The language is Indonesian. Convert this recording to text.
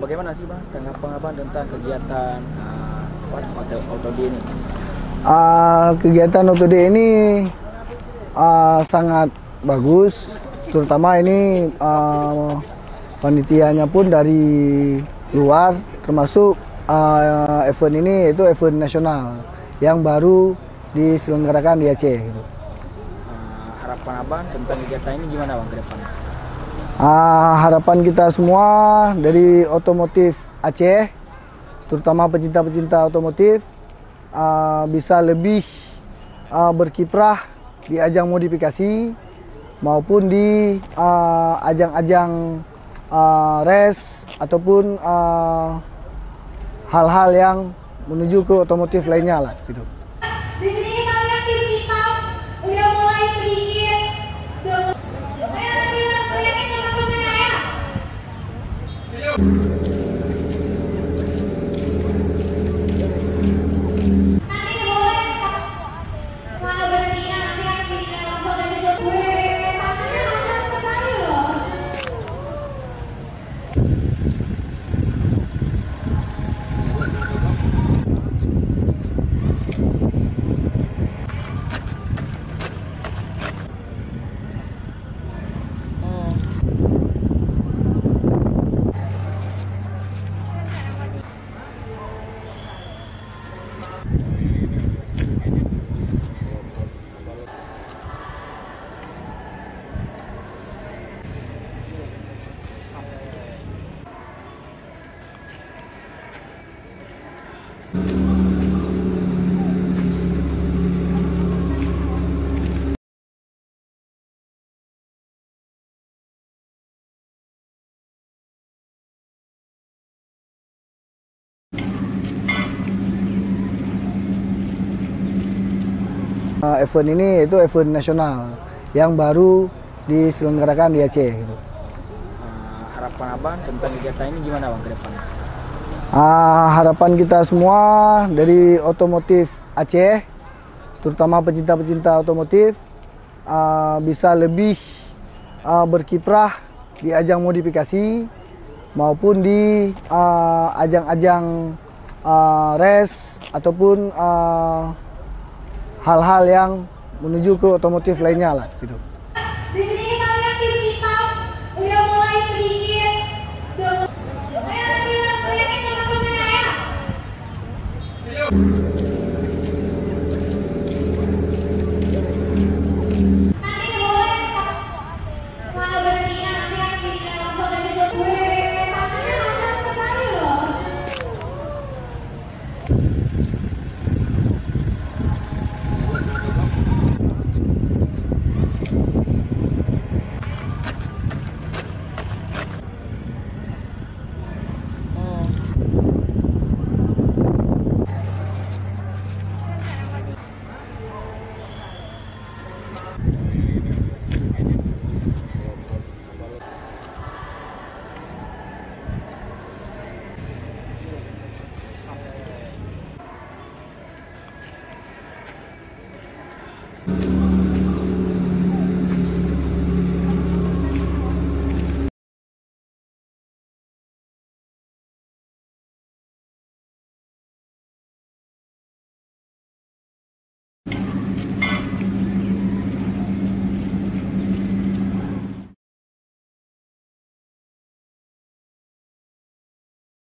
Bagaimana sih Bang tanggapan Abang tentang kegiatan OTD ini? Kegiatan OTD ini sangat bagus, terutama ini panitianya pun dari luar, termasuk event ini yaitu event nasional yang baru diselenggarakan di Aceh. Gitu. Harapan Abang tentang kegiatan ini gimana Bang ke depan? Harapan kita semua dari otomotif Aceh, terutama pecinta-pecinta otomotif, bisa lebih berkiprah di ajang modifikasi maupun di ajang-ajang race ataupun hal-hal yang menuju ke otomotif lainnya lah gitu. Di sini kita lihat tim kita udah mulai sedikit. Event ini yaitu event nasional yang baru diselenggarakan di Aceh. Gitu. Harapan Abang tentang kegiatan ini gimana Bang ke depan? Harapan kita semua dari otomotif Aceh, terutama pecinta-pecinta otomotif, bisa lebih berkiprah di ajang modifikasi maupun di ajang-ajang race ataupun hal-hal yang menuju ke otomotif lainnya lah gitu.